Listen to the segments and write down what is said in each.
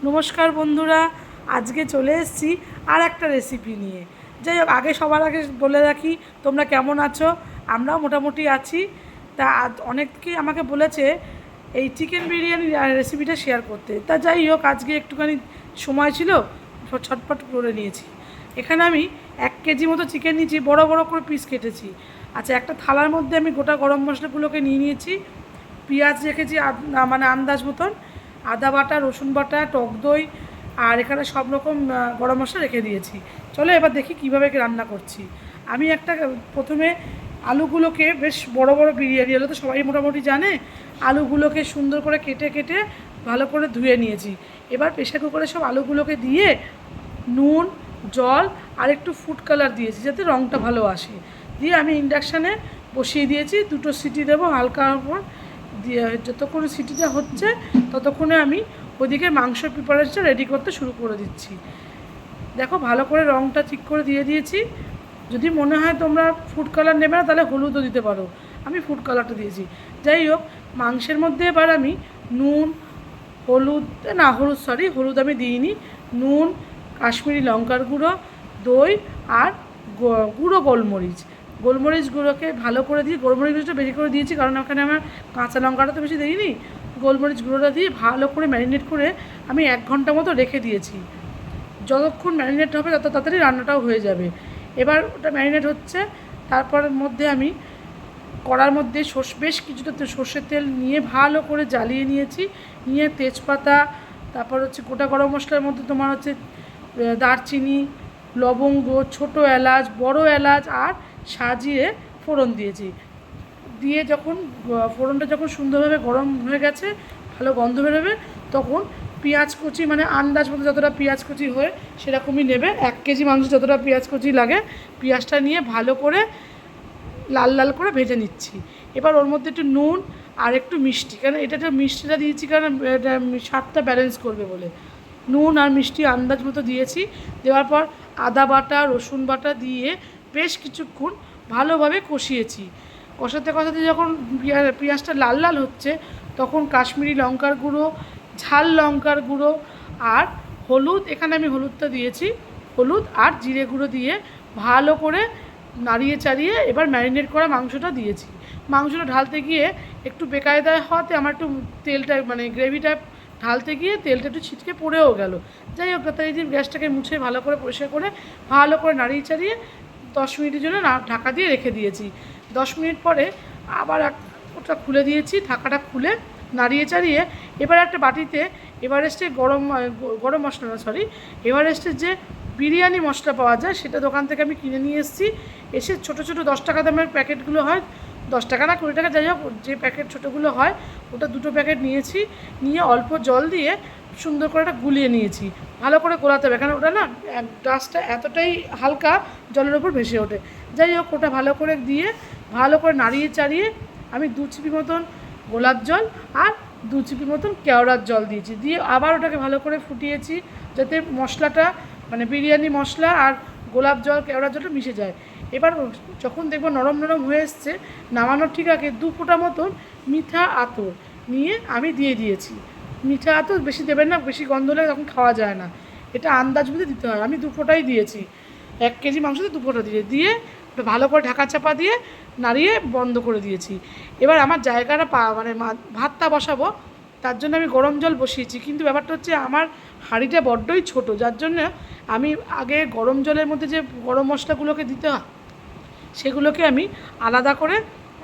নমস্কার বন্ধুরা, আজকে চলে এসেছি আর একটা রেসিপি নিয়ে। যাই হোক, সবার আগে বলে রাখি তোমরা কেমন আছো। আমরাও মোটামুটি আছি। তা অনেকেই আমাকে বলেছে এই চিকেন বিরিয়ানি রেসিপিটা শেয়ার করতে। তা যাই হোক, আজকে একটুখানি সময় ছিল, ছটপট করে নিয়েছি। এখানে আমি 1 কেজি মতো চিকেন নিয়েছি, বড় বড় করে পিস কেটেছি। আচ্ছা, একটা থালার মধ্যে আমি গোটা গরম মশলাগুলোকে নিয়ে নিয়েছি। পেঁয়াজ রেখেছি মানে আন্দাজ মতন, আদা বাটা, রসুন বাটা, টক দই, আর এখানে সব রকম গরম মশলা রেখে দিয়েছি। চলো এবার দেখি কীভাবে রান্না করছি। আমি প্রথমে আলুগুলোকে বেশ বড় বড়, বিরিয়ানি হলে তো সবাই মোটামুটি জানে, আলুগুলোকে সুন্দর করে কেটে কেটে ভালো করে ধুয়ে নিয়েছি। এবার প্রেশার কুকারে সব আলুগুলোকে দিয়ে নুন, জল আর একটু ফুড কালার দিয়েছি যাতে রঙটা ভালো আসে। দিয়ে আমি ইন্ডাকশানে বসিয়ে দিয়েছি, 2টো সিটি দেবো হালকা উপর দিয়ে। যতক্ষণ সিটিটা হচ্ছে ততক্ষণে আমি ওইদিকে মাংসের প্রিপারেশনটা রেডি করতে শুরু করে দিচ্ছি। দেখো, ভালো করে রঙটা ঠিক করে দিয়ে দিয়েছি। যদি মনে হয় তোমরা ফুড কালার নেবে না তাহলে হলুদও দিতে পারো, আমি ফুড কালারটা দিয়েছি। যাই হোক, মাংসের মধ্যে এবার আমি নুন, হলুদ আমি দিইনি। নুন, কাশ্মীরি লঙ্কার গুঁড়ো, দই আর গুঁড়ো গোলমরিচ গুঁড়োকে ভালো করে দিয়ে, গোলমরিচ গুঁড়োটা বেশি করে দিয়েছি কারণ ওখানে আমার কাঁচা লঙ্কাটা তো বেশি দিইনি। গোলমরিচ গুঁড়োটা দিয়ে ভালো করে ম্যারিনেট করে আমি 1 ঘন্টা মতো রেখে দিয়েছি। যতক্ষণ ম্যারিনেট হবে তত তাড়াতাড়ি রান্নাটাও হয়ে যাবে। এবার ওটা ম্যারিনেট হচ্ছে, তারপর মধ্যে আমি কড়ার মধ্যে বেশ কিছুটা সর্ষের তেল নিয়ে ভালো করে জ্বালিয়ে নিয়েছি। নিয়ে তেজপাতা, তারপর হচ্ছে গোটা গরম মশলার মধ্যে তোমার হচ্ছে দারচিনি, লবঙ্গ, ছোটো এলাচ, বড় এলাচ আর সাজিয়ে ফোড়ন দিয়েছি। দিয়ে ফোড়নটা যখন সুন্দরভাবে গরম হয়ে গেছে, ভালো গন্ধ বেরোবে, তখন পেঁয়াজ কুচি, মানে আন্দাজ মতো যতটা পেঁয়াজ কুচি হয় সেরকমই নেবে। 1 কেজি মাংস যতটা পেঁয়াজ কুচি লাগে, পেঁয়াজটা নিয়ে ভালো করে লাল লাল করে ভেজে নিচ্ছি। এবার ওর মধ্যে একটু নুন আর একটু মিষ্টি, কারণ এটা মিষ্টিটা দিয়েছি কারণ এটা স্বাদটা ব্যালেন্স করবে বলে নুন আর মিষ্টি আন্দাজ মতো দিয়েছি। দেওয়ার পর আদা বাটা, রসুন বাটা দিয়ে বেশ কিছুক্ষণ ভালোভাবে কষিয়েছি। কষাতে কষাতে যখন পেঁয়াজটা লাল লাল হচ্ছে, তখন কাশ্মীরি লঙ্কার গুঁড়ো, ঝাল লঙ্কার গুঁড়ো আর হলুদ, এখানে আমি হলুদটা দিয়েছি, হলুদ আর জিরে গুঁড়ো দিয়ে ভালো করে নাড়িয়ে চাড়িয়ে এবার ম্যারিনেট করা মাংসটা দিয়েছি। মাংসটা ঢালতে গিয়ে একটু বেকায়দায় হওয়াতে আমার একটু তেলটা, মানে গ্রেভিটা ঢালতে গিয়ে তেলটা একটু ছিটকে পড়েও গেল। যাই হোক, তাই গ্যাসটাকে মুছে ভালো করে পরিষ্কার করে ভালো করে নাড়িয়ে চাড়িয়ে 10 মিনিটের জন্য ঢাকা দিয়ে রেখে দিয়েছি। 10 মিনিট পরে আবার ওটা খুলে দিয়েছি, ঢাকাটা খুলে নাড়িয়ে চাড়িয়ে এবার একটা বাটিতে এভারেস্টের যে বিরিয়ানি মশলা পাওয়া যায় সেটা দোকান থেকে আমি কিনে নিয়ে এসেছি। এসে ছোটো ছোটো 10 টাকা দামের প্যাকেটগুলো হয়, 10 টাকা না 20 টাকা, যাই হোক যে প্যাকেট ছোটোগুলো হয়, ওটা 2টো প্যাকেট নিয়েছি। নিয়ে অল্প জল দিয়ে সুন্দর করে ওটা গুলিয়ে নিয়েছি। ভালো করে গোলাতে হবে, কারণ ওটা না ডাস্টটা এতটাই হালকা জলের ওপর ভেসে ওঠে। যাই হোক, ওটা ভালো করে দিয়ে ভালো করে নাড়িয়ে চাড়িয়ে আমি 2 চিপি মতন গোলাপ জল আর 2 চিপি মতন কেওড়ার জল দিয়েছি। দিয়ে আবার ওটাকে ভালো করে ফুটিয়েছি যাতে মশলাটা, মানে বিরিয়ানি মশলা আর গোলাপ জল, কেওড়ার জলটা মিশে যায়। এবার যখন দেখবো নরম নরম হয়ে এসছে, নামানোর ঠিক আগে 2 ফোঁটা মতন মিঠা আতর নিয়ে আমি দিয়ে দিয়েছি। মিঠা আতর বেশি দেবেন না, বেশি গন্ধ হলে তখন খাওয়া যায় না, এটা আন্দাজ বুঝে দিতে হয়। আমি 2 ফোঁটাই দিয়েছি, 1 কেজি মাংসতে 2 ফোঁটা দিয়ে ভালো করে ঢাকা চাপা দিয়ে নাড়িয়ে বন্ধ করে দিয়েছি। এবার আমার জায়গাটা মানে ভাতটা বসাবো, তার জন্য আমি গরম জল বসিয়েছি, কিন্তু ব্যাপারটা হচ্ছে আমার হাঁড়িটা বড্ডই ছোটো, যার জন্য আমি আগে গরম জলের মধ্যে যে গরম মশলাগুলোকে দিতে হয় সেগুলোকে আমি আলাদা করে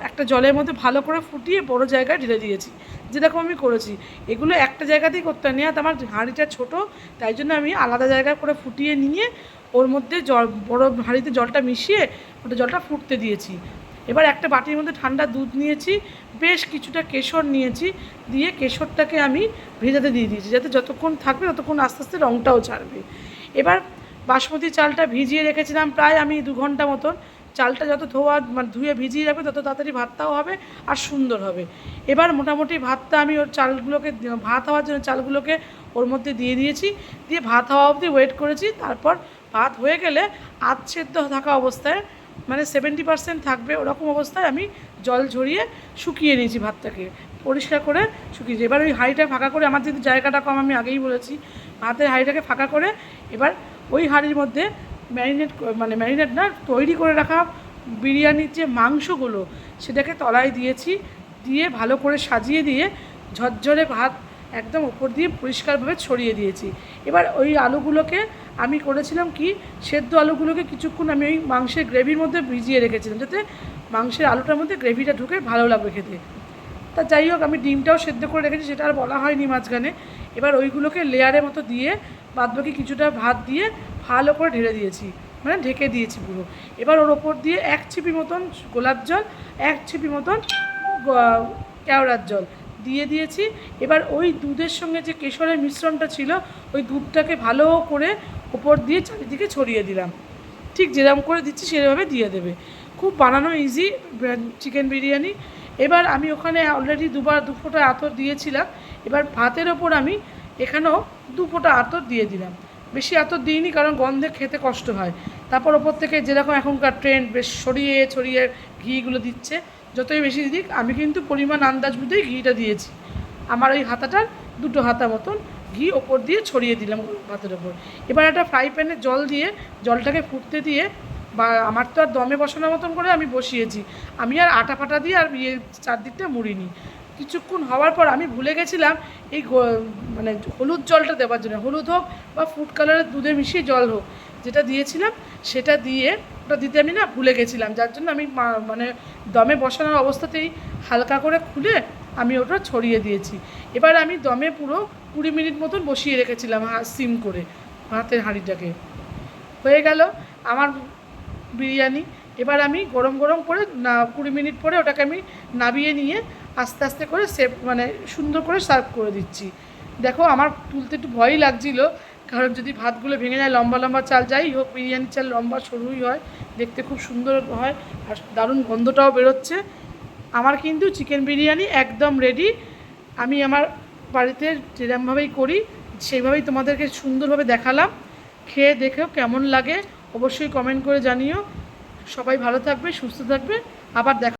একটা জলের মধ্যে ভালো করে ফুটিয়ে বড় জায়গায় ঢেলে দিয়েছি, যেরকম আমি করেছি। এগুলো একটা জায়গাতেই করতে হয়, নেওয়া আমার হাঁড়িটা ছোটো, তাই জন্য আমি আলাদা জায়গায় করে ফুটিয়ে নিয়ে ওর মধ্যে বড় হাঁড়িতে জলটা মিশিয়ে ওটা জলটা ফুটতে দিয়েছি। এবার একটা বাটির মধ্যে ঠান্ডা দুধ নিয়েছি, বেশ কিছুটা কেশর নিয়েছি, দিয়ে কেশরটাকে আমি ভেজাতে দিয়ে দিয়েছি যাতে যতক্ষণ থাকবে ততক্ষণ আস্তে আস্তে রঙটাও ছাড়বে। এবার বাসমতি চালটা ভিজিয়ে রেখেছিলাম প্রায় আমি 2 ঘন্টা মতন। চালটা যত ধুয়ে ভিজিয়ে রাখবে তত তাড়াতাড়ি ভাতটাও হবে আর সুন্দর হবে। এবার মোটামুটি ভাতটা আমি ভাত হওয়ার জন্য চালগুলোকে ওর মধ্যে দিয়ে দিয়েছি, দিয়ে ভাত হওয়া অবধি ওয়েট করেছি। তারপর ভাত হয়ে গেলে আধ সেদ্ধ থাকা অবস্থায়, মানে 70% থাকবে ওরকম অবস্থায় আমি জল ঝরিয়ে শুকিয়ে নিয়েছি ভাতটাকে। পরিষ্কার করে শুকিয়েছি। এবার ওই হাঁড়িটা ফাঁকা করে, আমার যেহেতু জায়গাটা কম আমি আগেই বলেছি, ভাতের হাঁড়িটাকে ফাঁকা করে এবার ওই হাঁড়ির মধ্যে ম্যারিনেট না, তৈরি করে রাখা বিরিয়ানির যে মাংসগুলো সেটাকে তলায় দিয়েছি, দিয়ে ভালো করে সাজিয়ে দিয়ে ঝরঝরে ভাত একদম ওপর দিয়ে পরিষ্কারভাবে ছড়িয়ে দিয়েছি। এবার ওই আলুগুলোকে আমি করেছিলাম কি, সেদ্ধ আলুগুলোকে কিছুক্ষণ আমি ওই মাংসের গ্রেভির মধ্যে ভিজিয়ে রেখেছিলাম, যাতে মাংসের আলুটার মধ্যে গ্রেভিটা ঢুকে ভালো লাগবে খেতে। তা যাই হোক, আমি ডিমটাও সেদ্ধ করে রেখেছি, সেটা আর বলা হয়নি মাঝখানে। এবার ওইগুলোকে লেয়ারের মতো দিয়ে বাদবাকি কিছুটা ভাত দিয়ে ভালো করে ঢেলে দিয়েছি, মানে ঢেকে দিয়েছি পুরো। এবার ওর ওপর দিয়ে 1 ছিপি মতন গোলাপ জল, 1 ছিপি মতন কেওড়ার জল দিয়ে দিয়েছি। এবার ওই দুধের সঙ্গে যে কেশরের মিশ্রণটা ছিল, ওই দুধটাকে ভালো করে ওপর দিয়ে চারিদিকে ছড়িয়ে দিলাম। ঠিক যেরকম করে দিচ্ছি সেভাবে দিয়ে দেবে। খুব বানানো ইজি চিকেন বিরিয়ানি। এবার আমি ওখানে অলরেডি 2 ফোঁটা আতর দিয়েছিলাম। এবার ভাতের ওপর আমি এখানেও 2 ফোঁটা আতর দিয়ে দিলাম। বেশি আতর দিইনি, কারণ গন্ধে খেতে কষ্ট হয়। তারপর ওপর থেকে যেরকম এখনকার ট্রেন্ড, বেশ ছড়িয়ে ছড়িয়ে ঘিগুলো দিচ্ছে। যতই বেশি দিক, আমি কিন্তু পরিমাণ আন্দাজ বুঝেই ঘিটা দিয়েছি। আমার ওই হাতাটার 2 হাতা মতন ঘি ওপর দিয়ে ছড়িয়ে দিলাম ভাতের ওপর। এবার একটা ফ্রাই প্যানে জল দিয়ে জলটাকে ফুটতে দিয়ে, বা আমার তো আর দমে বসানোর মতন করে আমি বসিয়েছি, আমি আর আটা ফাটা দিয়ে আর চারদিকটা মুড়িনি। কিছুক্ষণ হওয়ার পর আমি ভুলে গেছিলাম এই হলুদ জলটা দেওয়ার জন্য, হলুদ হোক বা ফুড কালারের দুধে মিশিয়ে জল হোক, যেটা দিয়েছিলাম সেটা দিয়ে, ওটা দিতে আমি না ভুলে গেছিলাম, যার জন্য আমি দমে বসানোর অবস্থাতেই হালকা করে খুলে আমি ওটা ছড়িয়ে দিয়েছি। এবার আমি দমে পুরো 20 মিনিট মতন বসিয়ে রেখেছিলাম সিম করে ভাতের হাঁড়িটাকে। হয়ে গেল আমার বিরিয়ানি। এবার আমি গরম গরম করে 20 মিনিট পরে ওটাকে আমি নাবিয়ে নিয়ে আস্তে আস্তে করে সুন্দর করে সার্ভ করে দিচ্ছি। দেখো, আমার তুলতে একটু ভয়ই লাগছিলো, কারণ যদি ভাতগুলো ভেঙে যায়, লম্বা লম্বা চাল, যাই হোক বিরিয়ানির চাল লম্বা সরুই হয়, দেখতে খুব সুন্দর হয়, আর দারুণ গন্ধটাও বেরোচ্ছে। আমার কিন্তু চিকেন বিরিয়ানি একদম রেডি। আমি আমার বাড়িতে যেরকমভাবেই করি সেইভাবেই তোমাদেরকে সুন্দরভাবে দেখালাম। খেয়ে দেখেও কেমন লাগে অবশ্যই কমেন্ট করে জানিও। সবাই ভালো থাকবে, সুস্থ থাকবে, আবার দেখা।